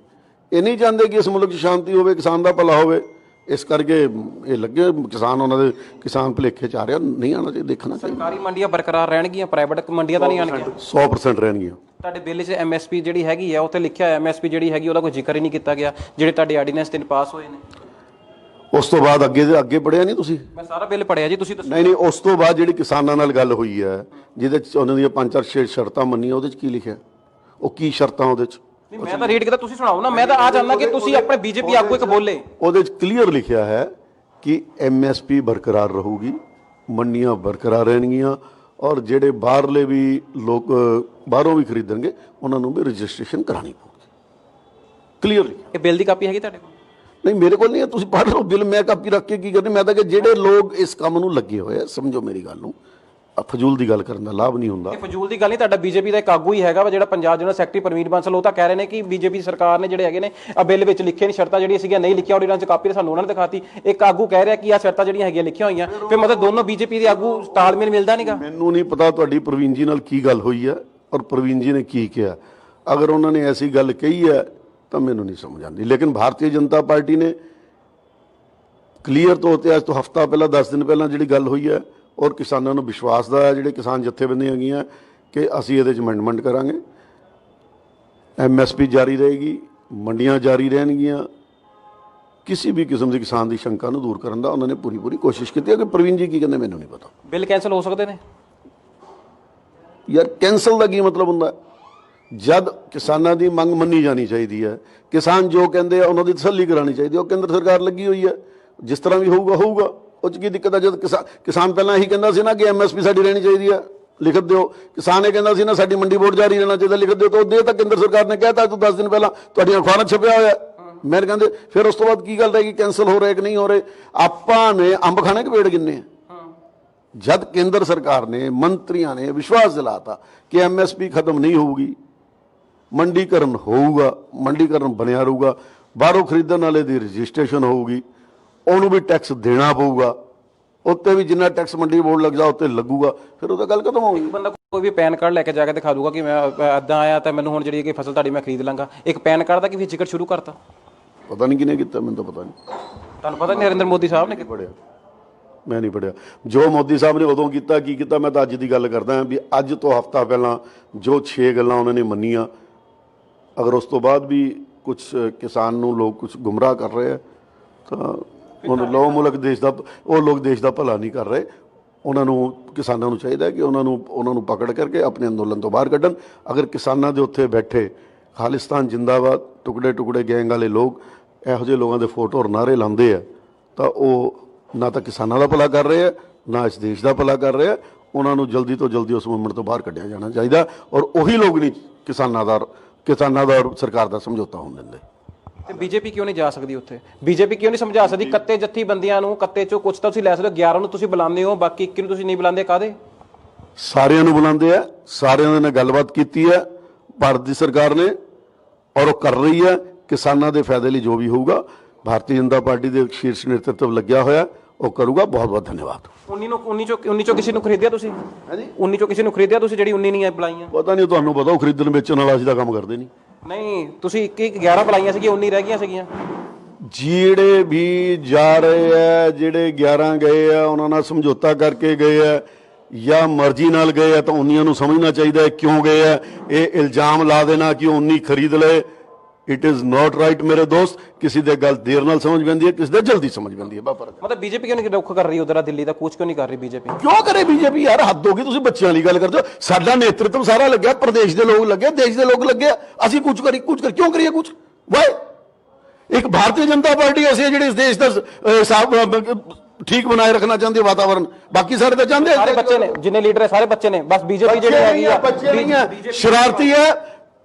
Speaker 2: ਇਹ ਨਹੀਂ ਚਾਹੁੰਦੇ ਕਿ ਇਸ ਮੁਲਕ 'ਚ ਸ਼ਾਂਤੀ ਹੋਵੇ, ਕਿਸਾਨ ਦਾ ਭਲਾ ਹੋਵੇ। ਇਸ ਕਰਕੇ ਇਹ ਲੱਗੇ ਕਿਸਾਨ, ਉਹਨਾਂ ਦੇ ਕਿਸਾਨ ਭੁਲੇਖੇ 'ਚ ਆ ਰਿਹਾ। ਨਹੀਂ ਆਉਣਾ ਚਾਹੀਦਾ, ਦੇਖਣਾ ਚਾਹੀਦਾ।
Speaker 1: ਸਰਕਾਰੀ ਮੰਡੀਆਂ ਬਰਕਰਾਰ ਰਹਿਣਗੀਆਂ, ਪ੍ਰਾਈਵੇਟ ਮੰਡੀਆਂ ਤਾਂ ਨਹੀਂ ਆਉਣਗੀਆਂ?
Speaker 2: 100% ਰਹਿਣਗੀਆਂ।
Speaker 1: ਤੁਹਾਡੇ ਬਿੱਲ 'ਚ MSP ਜਿਹੜੀ ਹੈਗੀ ਆ, ਉੱਥੇ ਲਿਖਿਆ ਹੈ MSP ਜਿਹੜੀ ਹੈਗੀ ਉਹਦਾ ਕੋਈ ਜ਼ਿਕਰ ਹੀ ਨਹੀਂ ਕੀਤਾ ਗਿਆ, ਜਿਹੜੇ ਤੁਹਾਡੇ ਆਰਡੀਨੈਂਸ 3 ਪਾਸ ਹੋਏ ਨੇ।
Speaker 2: ਉਸ ਤੋਂ ਬਾਅਦ ਅੱਗੇ ਪੜਿਆ ਨਹੀਂ ਤੁਸੀਂ?
Speaker 1: ਮੈਂ ਸਾਰਾ ਬਿੱਲ ਪੜਿਆ ਜੀ, ਤੁਸੀਂ ਦੱਸੋ।
Speaker 2: ਨਹੀਂ, ਉਸ ਤੋਂ ਬਾਅਦ ਜਿਹੜੀ ਕਿਸਾਨਾਂ ਨਾਲ ਗੱਲ ਹੋਈ ਹੈ, ਜਿਹਦੇ 'ਚ ਉਹਨਾਂ ਦੀਆਂ 5-4 ਸ਼ਰਤਾਂ ਮੰਨੀਆਂ, ਉਹਦੇ 'ਚ ਕੀ ਲਿਖਿਆ? ਉਹ ਕੀ ਸ਼ਰਤਾਂ ਉਹਦੇ 'ਚ?
Speaker 1: ਨਹੀਂ, ਮੈਂ ਤਾਂ ਰੀਡ ਕੀਤਾ, ਤੁਸੀਂ ਸੁਣਾਓ ਨਾ। ਮੈਂ ਤਾਂ ਆ ਜਾਣਦਾ ਕਿ ਤੁਸੀਂ ਆਪਣੇ ਬੀਜੇਪੀ ਆਗੂ ਇੱਕ ਬੋਲੇ।
Speaker 2: ਉਹਦੇ 'ਚ ਕਲੀਅਰ ਲਿਖਿਆ ਹੈ ਕਿ MSP ਬਰਕਰਾਰ ਰਹੂਗੀ, ਮੰਡੀਆਂ ਬਰਕਰਾਰ ਰਹਿਣਗੀਆਂ ਔਰ ਜਿਹੜੇ ਬਾਹਰਲੇ ਵੀ ਲੋਕ ਬਾਹਰੋਂ ਵੀ ਖਰੀਦਣਗੇ ਉਹਨਾਂ ਨੂੰ ਵੀ ਰਜਿਸਟ੍ਰੇਸ਼ਨ ਕਰਾਉਣੀ ਪਊਗੀ। ਕਲੀਅਰ ਲਿਖਿਆ।
Speaker 1: ਇਹ ਬਿੱਲ ਦੀ ਕਾਪੀ ਹੈਗੀ ਤੁਹਾਡੇ ਕੋਲ?
Speaker 2: ਨਹੀਂ, ਮੇਰੇ ਕੋਲ ਨਹੀਂ ਹੈ। ਤੁਸੀਂ ਪੜ੍ਹ ਲਓ ਬਿੱਲ। ਮੈਂ ਕਾਪੀ ਰੱਖ ਕੇ ਕੀ ਕਰਨੀ? ਮੈਂ ਤਾਂ ਕਿ ਜਿਹੜੇ ਲੋਕ ਇਸ ਕੰਮ ਨੂੰ ਲੱਗੇ ਹੋਏ ਆ, ਸਮਝੋ ਮੇਰੀ ਗੱਲ ਨੂੰ, ਫਜ਼ੂਲ ਦੀ ਗੱਲ ਕਰਨ ਦਾ ਲਾਭ ਨਹੀਂ ਹੁੰਦਾ।
Speaker 1: ਇਹ ਫਜ਼ੂਲ ਦੀ ਗੱਲ ਨਹੀਂ। ਤੁਹਾਡਾ ਬੀਜੇਪੀ ਦਾ ਇੱਕ ਆਗੂ ਹੀ ਹੈਗਾ ਵਾ, ਜਿਹੜਾ ਪੰਜਾਬ ਜਨਰਲ ਸੈਕਟਰੀ ਪਰਮੀਰ ਬਾਂਸਲ, ਉਹ ਤਾਂ ਕਹਿ ਰਹੇ ਨੇ ਕਿ ਬੀਜੇਪੀ ਸਰਕਾਰ ਨੇ ਜਿਹੜੇ ਹੈਗੇ ਨੇ ਆ ਬਿੱਲ ਵਿੱਚ ਲਿਖੇ ਨਹੀਂ, ਸ਼ਰਤਾਂ ਜਿਹੜੀਆਂ ਸੀਗੀਆਂ ਨਹੀਂ ਲਿਖੀਆਂ, ਉਹਨਾਂ 'ਚ ਕਾਪੀ ਸਾਨੂੰ ਉਹਨਾਂ ਨੇ ਦਿਖਾਤੀ। ਇੱਕ ਆਗੂ ਕਹਿ ਰਿਹਾ ਕਿ ਆ ਸ਼ਰਤਾਂ ਜਿਹੜੀਆਂ ਹੈਗੀਆਂ ਲਿਖੀਆਂ ਹੋਈਆਂ, ਫਿਰ ਮਤਲਬ ਦੋਨੋਂ ਬੀਜੇਪੀ ਦੇ ਆਗੂ ਤਾਲਮੇਲ ਮਿਲਦਾ ਨਹੀਂਗਾ।
Speaker 2: ਮੈਨੂੰ ਨਹੀਂ ਪਤਾ ਤੁਹਾਡੀ ਪ੍ਰਵੀਨ ਜੀ ਨਾਲ ਕੀ ਗੱਲ ਹੋਈ ਹੈ ਔਰ ਪ੍ਰਵੀਨ ਜੀ ਨੇ ਕੀ ਕਿਹਾ। ਅਗਰ ਉਹਨਾਂ ਨੇ ਐਸੀ ਗੱਲ ਕਹੀ ਹੈ ਤਾਂ ਮੈਨੂੰ ਨਹੀਂ ਸਮਝ ਆਉਂਦੀ। ਲੇਕਿਨ ਭਾਰਤੀ ਜਨਤਾ ਪਾਰਟੀ ਨੇ ਕਲੀਅਰ ਤੌਰ 'ਤੇ ਅੱਜ ਤੋਂ ਹਫ਼ਤਾ ਪਹਿਲਾਂ, 10 ਦਿਨ ਪਹਿਲਾਂ ਜਿਹੜੀ ਗੱਲ ਹੋਈ ਹੈ ਔਰ ਕਿਸਾਨਾਂ ਨੂੰ ਵਿਸ਼ਵਾਸ ਦਾ, ਜਿਹੜੇ ਕਿਸਾਨ ਜਥੇਬੰਦੀਆਂ ਹੈਗੀਆਂ, ਕਿ ਅਸੀਂ ਇਹਦੇ 'ਚ ਅਮੈਂਡਮੈਂਟ ਕਰਾਂਗੇ, MSP ਜਾਰੀ ਰਹੇਗੀ, ਮੰਡੀਆਂ ਜਾਰੀ ਰਹਿਣਗੀਆਂ। ਕਿਸੇ ਵੀ ਕਿਸਮ ਦੀ ਕਿਸਾਨ ਦੀ ਸ਼ੰਕਾ ਨੂੰ ਦੂਰ ਕਰਨ ਦਾ ਉਹਨਾਂ ਨੇ ਪੂਰੀ ਕੋਸ਼ਿਸ਼ ਕੀਤੀ ਹੈ। ਕਿ ਪ੍ਰਵੀਨ ਜੀ ਕੀ ਕਹਿੰਦੇ ਮੈਨੂੰ ਨਹੀਂ ਪਤਾ।
Speaker 1: ਬਿੱਲ ਕੈਂਸਲ ਹੋ ਸਕਦੇ ਨੇ?
Speaker 2: ਯਾਰ, ਕੈਂਸਲ ਦਾ ਕੀ ਮਤਲਬ ਹੁੰਦਾ? ਜਦ ਕਿਸਾਨਾਂ ਦੀ ਮੰਗ ਮੰਨੀ ਜਾਣੀ ਚਾਹੀਦੀ ਹੈ, ਕਿਸਾਨ ਜੋ ਕਹਿੰਦੇ ਆ ਉਹਨਾਂ ਦੀ ਤਸੱਲੀ ਕਰਾਉਣੀ ਚਾਹੀਦੀ ਹੈ। ਉਹ ਕੇਂਦਰ ਸਰਕਾਰ ਲੱਗੀ ਹੋਈ ਹੈ, ਜਿਸ ਤਰ੍ਹਾਂ ਵੀ ਹੋਊਗਾ ਉਹ 'ਚ ਕੀ ਦਿੱਕਤ ਹੈ? ਜਦ ਕਿਸਾਨ ਪਹਿਲਾਂ ਇਹੀ ਕਹਿੰਦਾ ਸੀ ਨਾ ਕਿ MSP ਸਾਡੀ ਰਹਿਣੀ ਚਾਹੀਦੀ ਹੈ, ਲਿਖ ਦਿਓ। ਕਿਸਾਨ ਇਹ ਕਹਿੰਦਾ ਸੀ ਨਾ ਸਾਡੀ ਮੰਡੀ ਬੋਰਡ ਜਾਰੀ ਰਹਿਣਾ ਚਾਹੀਦਾ, ਲਿਖ ਦਿਓ। ਤਾਂ ਉਹ ਦੇ ਤਾਂ ਕੇਂਦਰ ਸਰਕਾਰ ਨੇ ਕਹਿਤਾ ਤੂੰ 10 ਦਿਨ ਪਹਿਲਾਂ ਤੁਹਾਡੀਆਂ ਅਖਬਾਰਾਂ 'ਚ ਛਪਿਆ ਹੋਇਆ। ਮੇਰੇ ਕਹਿੰਦੇ ਫਿਰ ਉਸ ਤੋਂ ਬਾਅਦ ਕੀ ਗੱਲ ਰਹੇਗੀ, ਕੈਂਸਲ ਹੋ ਰਹੇ ਕਿ ਨਹੀਂ ਹੋ ਰਹੇ? ਆਪਾਂ ਨੇ ਅੰਬ ਖਾਣੇ ਕਿ ਪੇੜ ਗਿਣਨੇ ਆ? ਜਦ ਕੇਂਦਰ ਸਰਕਾਰ ਨੇ ਮੰਤਰੀਆਂ ਨੇ ਵਿਸ਼ਵਾਸ ਦਿਲਾਤਾ ਕਿ MSP ਖਤਮ ਨਹੀਂ ਹੋਊਗੀ, ਮੰਡੀਕਰਨ ਹੋਊਗਾ, ਮੰਡੀਕਰਨ ਬਣਿਆ ਰਹੂਗਾ, ਬਾਹਰੋਂ ਖਰੀਦਣ ਵਾਲੇ ਦੀ ਰਜਿਸਟ੍ਰੇਸ਼ਨ ਹੋਊਗੀ, ਉਹਨੂੰ ਵੀ ਟੈਕਸ ਦੇਣਾ ਪਊਗਾ, ਉੱਤੇ ਵੀ ਜਿੰਨਾ ਟੈਕਸ ਮੰਡੀ ਬੋਰਡ ਲੱਗ ਜਾ ਉੱਤੇ ਲੱਗੂਗਾ, ਫਿਰ ਉਹ ਤਾਂ ਗੱਲ ਖਤਮ ਹੋਊਗੀ।
Speaker 1: ਬੰਦਾ ਕੋਈ ਵੀ ਪੈਨ ਕਾਰਡ ਲੈ ਕੇ ਜਾ ਕੇ ਦਿਖਾ ਦੂਗਾ ਕਿ ਮੈਂ ਇੱਦਾਂ ਆਇਆ ਤਾਂ ਮੈਨੂੰ ਹੁਣ ਜਿਹੜੀ ਕਿ ਫਸਲ ਤੁਹਾਡੀ ਮੈਂ ਖਰੀਦ ਲਾਂਗਾ। ਇੱਕ ਪੈਨ ਕਾਰਡ ਦਾ ਕਿ ਵੀ ਜ਼ਿਕਰ ਸ਼ੁਰੂ ਕਰਤਾ।
Speaker 2: ਪਤਾ ਨਹੀਂ ਕਿਹਨੇ ਕੀਤਾ, ਮੈਨੂੰ ਤਾਂ ਪਤਾ ਨਹੀਂ।
Speaker 1: ਤੁਹਾਨੂੰ ਪਤਾ ਨਹੀਂ ਨਰਿੰਦਰ ਮੋਦੀ ਸਾਹਿਬ ਨੇ
Speaker 2: ਪੜਿਆ? ਮੈਂ ਨਹੀਂ ਪੜਿਆ। ਜੋ ਮੋਦੀ ਸਾਹਿਬ ਨੇ ਉਦੋਂ ਕੀਤਾ ਕੀ ਕੀਤਾ, ਮੈਂ ਤਾਂ ਅੱਜ ਦੀ ਗੱਲ ਕਰਦਾ ਵੀ ਅੱਜ ਤੋਂ ਹਫ਼ਤਾ ਪਹਿਲਾਂ ਜੋ 6 ਗੱਲਾਂ ਉਹਨਾਂ ਨੇ ਮੰਨੀਆਂ, ਅਗਰ ਉਸ ਤੋਂ ਬਾਅਦ ਵੀ ਕੁਝ ਕਿਸਾਨ ਨੂੰ ਲੋਕ ਕੁਝ ਗੁੰਮਰਾਹ ਕਰ ਰਹੇ ਆ ਤਾਂ ਉਹਨਾਂ ਲੋ ਮੁਲਕ ਦੇਸ਼ ਦਾ, ਉਹ ਲੋਕ ਦੇਸ਼ ਦਾ ਭਲਾ ਨਹੀਂ ਕਰ ਰਹੇ। ਉਹਨਾਂ ਨੂੰ, ਕਿਸਾਨਾਂ ਨੂੰ ਚਾਹੀਦਾ ਕਿ ਉਹਨਾਂ ਨੂੰ ਪਕੜ ਕਰਕੇ ਆਪਣੇ ਅੰਦੋਲਨ ਤੋਂ ਬਾਹਰ ਕੱਢਣ। ਅਗਰ ਕਿਸਾਨਾਂ ਦੇ ਉੱਥੇ ਬੈਠੇ ਖਾਲਿਸਤਾਨ ਜਿੰਦਾਬਾਦ, ਟੁਕੜੇ ਟੁਕੜੇ ਗੈਂਗ ਵਾਲੇ ਲੋਕ ਇਹੋ ਜਿਹੇ ਲੋਕਾਂ ਦੇ ਫੋਟੋ ਔਰ ਨਾਅਰੇ ਲਾਉਂਦੇ ਆ ਤਾਂ ਉਹ ਨਾ ਤਾਂ ਕਿਸਾਨਾਂ ਦਾ ਭਲਾ ਕਰ ਰਹੇ ਆ, ਨਾ ਇਸ ਦੇਸ਼ ਦਾ ਭਲਾ ਕਰ ਰਹੇ ਆ। ਉਹਨਾਂ ਨੂੰ ਜਲਦੀ ਤੋਂ ਜਲਦੀ ਉਸ ਮੂਵਮੈਂਟ ਤੋਂ ਬਾਹਰ ਕੱਢਿਆ ਜਾਣਾ ਚਾਹੀਦਾ। ਔਰ ਉਹੀ ਲੋਕ ਨਹੀਂ ਕਿਸਾਨਾਂ ਦਾ ਔਰ ਸਰਕਾਰ ਦਾ ਸਮਝੌਤਾ ਹੋਣ ਦਿੰਦੇ।
Speaker 1: ਤੇ ਬੀਜੇਪੀ ਕਿਉਂ ਨਹੀਂ ਜਾ ਸਕਦੀ ਉੱਥੇ? ਬੀਜੇਪੀ ਕਿਉਂ ਨਹੀਂ ਸਮਝਾ ਸਕਦੀ? ਕੱਤੇ ਜੱਥੀਬੰਦੀਆਂ ਨੂੰ, ਕੱਤੇ ਚੋਂ ਕੁਝ ਤਾਂ ਤੁਸੀਂ ਲੈ ਸਕਦੇ ਹੋ, 11 ਨੂੰ ਤੁਸੀਂ ਬੁਲਾਉਂਦੇ ਹੋ, ਬਾਕੀ 21 ਨੂੰ ਤੁਸੀਂ ਨਹੀਂ ਬੁਲਾਉਂਦੇ, ਕਾਹਦੇ?
Speaker 2: ਸਾਰਿਆਂ ਨੂੰ ਬੁਲਾਉਂਦੇ ਆ, ਸਾਰਿਆਂ ਦੇ ਨਾਲ ਗੱਲਬਾਤ ਕੀਤੀ ਹੈ ਭਾਰਤ ਦੀ ਸਰਕਾਰ ਨੇ, ਔਰ ਉਹ ਕਰ ਰਹੀ ਹੈ। ਕਿਸਾਨਾਂ ਦੇ ਫਾਇਦੇ ਲਈ ਜੋ ਵੀ ਹੋਊਗਾ, ਭਾਰਤੀ ਜਨਤਾ ਪਾਰਟੀ ਦੇ ਸ਼ੀਰਸ਼ ਨੇਤਰਤਵ ਲੱਗਿਆ ਹੋਇਆ, ਉਹ ਕਰੂਗਾ। ਬਹੁਤ ਬਹੁਤ ਧੰਨਵਾਦ। 19 ਚੋਂ ਕਿਸੇ ਨੂੰ ਖਰੀਦਿਆ ਤੁਸੀਂ? ਹਾਂਜੀ, 19 ਚੋਂ ਕਿਸੇ ਨੂੰ ਖਰੀਦਿਆ ਤੁਸੀਂ ਜਿਹੜੀ 19 ਨਹੀਂ ਬੁਲਾਈਆਂ? ਪਤਾ ਨਹੀਂ, ਤੁਹਾਨੂੰ ਪਤਾ, ਉਹ ਖਰੀਦਣ ਵੇਚਣ ਵਾਲਾ ਅਸੀਂ ਤਾਂ ਕੰਮ ਕਰਦੇ ਨਹੀਂ।
Speaker 1: ਨਹੀਂ, ਤੁਸੀਂ 11 ਬੁਲਾਈਆਂ ਸੀਗੀਆਂ, 19 ਰਹਿ ਗਈਆਂ ਸੀਗੀਆਂ।
Speaker 2: ਜਿਹੜੇ ਵੀ ਜਾ ਰਹੇ ਆ, ਜਿਹੜੇ 11 ਗਏ ਆ, ਉਹਨਾਂ ਨਾਲ ਸਮਝੌਤਾ ਕਰਕੇ ਗਏ ਆ ਜਾਂ ਮਰਜ਼ੀ ਨਾਲ ਗਏ ਆ, ਤਾਂ ਉਨੀਆਂ ਨੂੰ ਸਮਝਣਾ ਚਾਹੀਦਾ ਕਿਉਂ ਗਏ ਆ। ਇਹ ਇਲਜ਼ਾਮ ਲਾ ਦੇਣਾ ਕਿ 19 ਖਰੀਦ ਲਏ, ਇਟ ਇਜ਼ ਨਾਟ ਰਾਈਟ ਮੇਰੇ ਦੋਸਤ। ਕਿਸੇ ਦੇ ਗੱਲ ਦੇਰ ਨਾਲ ਸਮਝ ਪੈਂਦੀ ਹੈ, ਕਿਸੇ ਦੇ ਜਲਦੀ ਸਮਝ ਪੈਂਦੀ ਹੈ।
Speaker 1: ਮਤਲਬ ਬੀਜੇਪੀ ਕਿਉਂ ਨਹੀਂ ਰੁੱਖ ਕਰ ਰਹੀ ਉਧਰ ਦਿੱਲੀ ਦਾ ਕੂਚ ਕਿਉਂ ਨਹੀਂ ਕਰ ਰਹੀ ਬੀਜੇਪੀ?
Speaker 2: ਕਿਉਂ ਕਰੇ ਬੀਜੇਪੀ? ਯਾਰ ਹੱਦ ਹੋ ਗਈ, ਤੁਸੀਂ ਬੱਚਿਆਂ ਵਾਲੀ ਗੱਲ ਕਰਦੇ ਹੋ। ਸਾਡਾ ਨੇਤਰਤਵ ਸਾਰਾ ਲੱਗਿਆ, ਪ੍ਰਦੇਸ਼ ਦੇ ਲੋਕ ਲੱਗੇ, ਦੇਸ਼ ਦੇ ਲੋਕ ਲੱਗੇ, ਅਸੀਂ ਕੁਝ ਕਿਉਂ ਕਰੀਏ ਕੁਝ? ਵਾਈ ਇੱਕ ਭਾਰਤੀ ਜਨਤਾ ਪਾਰਟੀ ਅਸੀਂ ਜਿਹੜੇ ਇਸ ਦੇਸ਼ ਦਾ ਠੀਕ ਬਣਾਏ ਰੱਖਣਾ ਚਾਹੁੰਦੇ ਵਾਤਾਵਰਨ, ਬਾਕੀ ਸਾਰੇ ਤਾਂ ਚਾਹੁੰਦੇ
Speaker 1: ਸਾਰੇ ਬੱਚੇ ਨੇ, ਜਿੰਨੇ ਲੀਡਰ ਹੈ ਸਾਰੇ ਬੱਚੇ ਨੇ। ਬਸ ਬੀਜੇਪੀ ਜਿਹੜੀ ਹੈਗੀ ਆ
Speaker 2: ਬੱਚੇ ਨਹੀਂ ਹੈ, ਸ਼ਰਾਰਤੀ ਹੈ।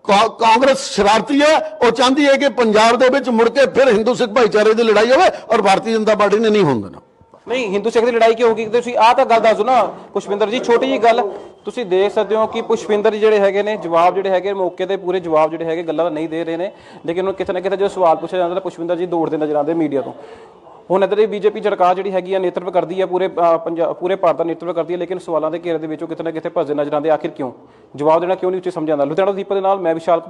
Speaker 2: ਕਾਂਗਰਸ ਸ਼ਰਾਰਤੀ ਹੈ, ਉਹ ਚਾਹੁੰਦੀ ਹੈ ਕਿ ਪੰਜਾਬ ਦੇ ਵਿੱਚ ਮੁੜ ਕੇ ਫਿਰ ਹਿੰਦੂ ਸਿੱਖ ਭਾਈਚਾਰੇ ਦੀ ਲੜਾਈ ਹੋਵੇ, ਔਰ ਭਾਰਤੀ ਜਨਤਾ ਪਾਰਟੀ ਨੇ ਨਹੀਂ ਹੋਣ ਦੇਣਾ।
Speaker 1: ਨਹੀਂ, ਹਿੰਦੂ ਸਿੱਖ ਦੀ ਲੜਾਈ ਕਿਉਂ ਹੋਗੀ? ਤੁਸੀਂ ਆਹ ਤਾਂ ਗੱਲ ਦੱਸ ਦਿਓ ਨਾ ਪੁਸ਼ਪਿੰਦਰ ਜੀ। ਛੋਟੀ ਜੀ ਗੱਲ ਤੁਸੀਂ ਦੇਖ ਸਕਦੇ ਹੋ ਕਿ ਪੁਸ਼ਪਿੰਦਰ ਜਿਹੜੇ ਹੈਗੇ ਨੇ, ਜਵਾਬ ਜਿਹੜੇ ਹੈਗੇ ਮੌਕੇ ਤੇ ਪੂਰੇ ਜਵਾਬ ਜਿਹੜੇ ਹੈਗੇ ਗੱਲਾਂ ਨਹੀਂ ਦੇ ਰਹੇ ਨੇ, ਲੇਕਿਨ ਉਹ ਕਿਤੇ ਨਾ ਕਿਤੇ ਜੋ ਸਵਾਲ ਪੁੱਛਿਆ ਜਾਂਦਾ ਤਾਂ ਪੁਸ਼ਪਿੰਦਰ ਜੀ ਦੌੜਦੇ ਨਜ਼ਰ ਆਉਂਦੇ ਮੀਡੀਆ ਤੋਂ। ਹੁਣ ਇੱਧਰ ਬੀਜੇਪੀ ਸਰਕਾਰ ਜਿਹੜੀ ਹੈਗੀ ਆ ਨੇਤਰਤਵ ਕਰਦੀ ਹੈ, ਪੂਰੇ ਭਾਰਤ ਦਾ ਨੇਤਰਤਵ ਕਰਦੀ ਹੈ, ਲੇਕਿਨ ਸਵਾਲਾਂ ਦੇ ਘੇਰੇ ਦੇ ਵਿੱਚੋਂ ਕਿਤੇ ਨਾ ਕਿਤੇ ਭੱਜਦੇ ਨਜ਼ਰ ਆਉਂਦੇ। ਆਖਿਰ ਕਿਉਂ? ਜਵਾਬ ਦੇਣਾ ਕਿਉਂ ਨਹੀਂ ਉੱਚੇ ਸਮਝ ਆਉਂਦਾ? ਲੁਧਿਆਣਾ ਦੀਪਕ ਦੇ ਨਾਲ ਮੈਂ ਵਿਸ਼ਾਲ।